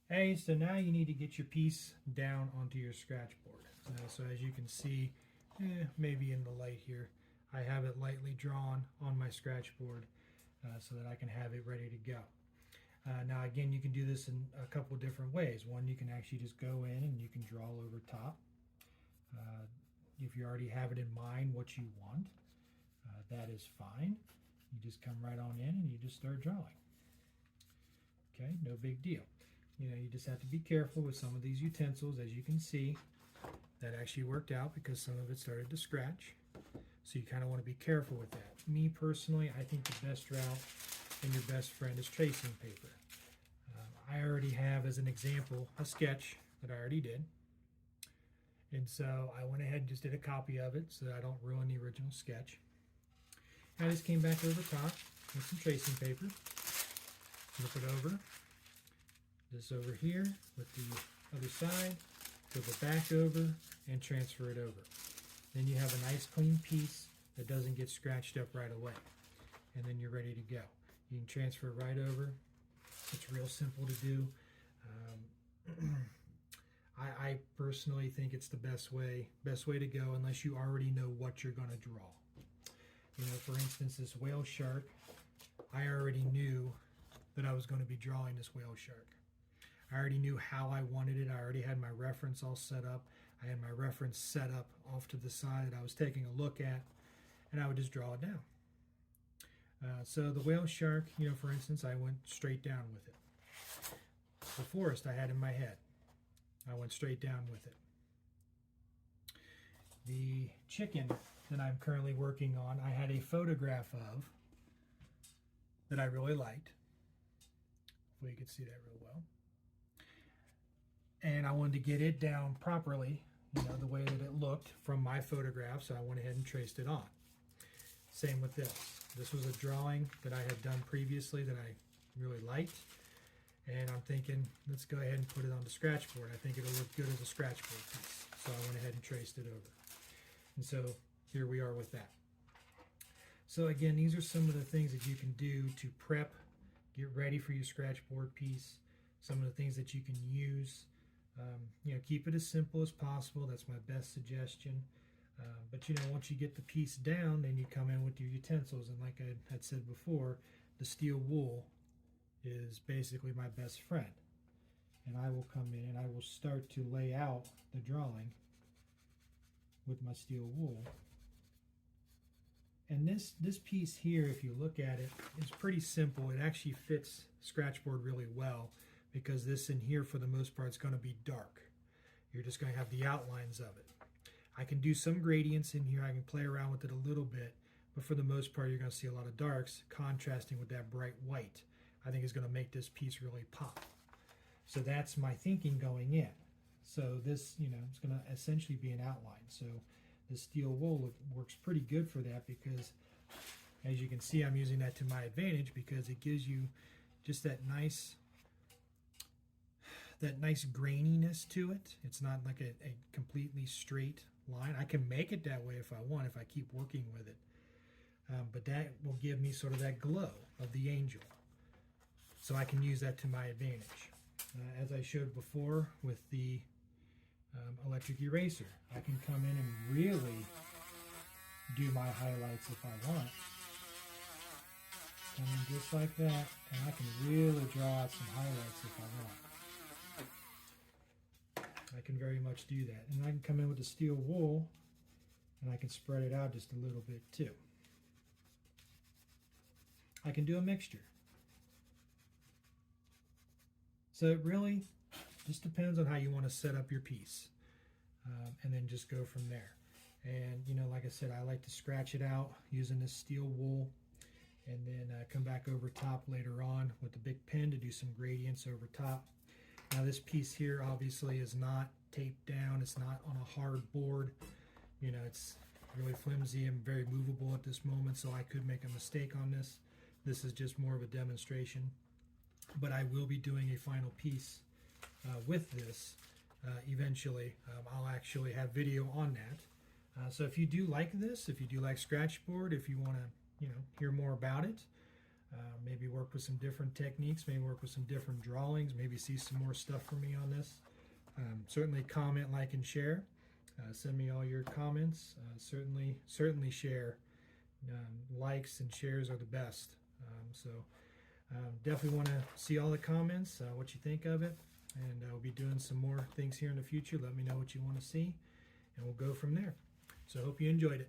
Hey, so now you need to get your piece down onto your Scratchboard. So as you can see, maybe in the light here, I have it lightly drawn on my Scratchboard so that I can have it ready to go. Now again, you can do this in a couple different ways. One, you can actually just go in and you can draw over top. If you already have it in mind what you want, that is fine. You just come right on in and you just start drawing. Okay, no big deal. You just have to be careful with some of these utensils. As you can see, that actually worked out because some of it started to scratch. So you kind of want to be careful with that. Me personally, I think the best route and your best friend is tracing paper. I already have, as an example, a sketch that I already did. And so I went ahead and just did a copy of it so that I don't ruin the original sketch. I just came back over top with some tracing paper, flip it over, this over here with the other side, flip it back over, and transfer it over. Then you have a nice clean piece that doesn't get scratched up right away. And then you're ready to go. You can transfer it right over. It's real simple to do. I personally think it's the best way to go unless you already know what you're going to draw. For instance, this whale shark, I already knew that I was going to be drawing this whale shark. I already knew how I wanted it. I already had my reference all set up. I had my reference set up off to the side that I was taking a look at, and I would just draw it down. So the whale shark, for instance, I went straight down with it. The forest I had in my head, I went straight down with it. The chicken that I'm currently working on, I had a photograph of that I really liked. Hopefully you can see that real well. And I wanted to get it down properly, the way that it looked from my photograph, so I went ahead and traced it on. Same with this. This was a drawing that I had done previously that I really liked, and I'm thinking, let's go ahead and put it on the Scratchboard. I think it'll look good as a Scratchboard piece. So I went ahead and traced it over. And so here we are with that. So again, these are some of the things that you can do to prep, get ready for your Scratchboard piece, some of the things that you can use. Keep it as simple as possible. That's my best suggestion. But once you get the piece down, then you come in with your utensils. And like I had said before, the steel wool is basically my best friend. And I will come in and I will start to lay out the drawing with my steel wool. And this piece here, if you look at it, is pretty simple. It actually fits Scratchboard really well because this in here, for the most part, is going to be dark. You're just going to have the outlines of it. I can do some gradients in here. I can play around with it a little bit, but for the most part, you're going to see a lot of darks contrasting with that bright white. I think is going to make this piece really pop. So that's my thinking going in. So this, it's going to essentially be an outline. So the steel wool works pretty good for that because, as you can see, I'm using that to my advantage because it gives you just that nice graininess to it. It's not like a completely straight line. I can make it that way if I want, if I keep working with it. But that will give me sort of that glow of the angel. So I can use that to my advantage. As I showed before with the electric eraser, I can come in and really do my highlights if I want. Come in just like that, and I can really draw out some highlights if I want. I can very much do that. And I can come in with the steel wool, and I can spread it out just a little bit too. I can do a mixture. So it really just depends on how you want to set up your piece, and then just go from there. And like I said, I like to scratch it out using this steel wool, and then come back over top later on with the big pen to do some gradients over top. Now this piece here obviously is not taped down. It's not on a hard board. It's really flimsy and very movable at this moment, so I could make a mistake on this. This is just more of a demonstration. But I will be doing a final piece with this eventually. I'll actually have video on that. So if you do like this, if you do like Scratchboard, if you want to hear more about it, Maybe work with some different techniques, maybe work with some different drawings, maybe see some more stuff from me on this. Certainly comment, like, and share. Send me all your comments. Certainly share. Likes and shares are the best. Definitely want to see all the comments, what you think of it, and I'll be doing some more things here in the future. Let me know what you want to see, and we'll go from there. So I hope you enjoyed it.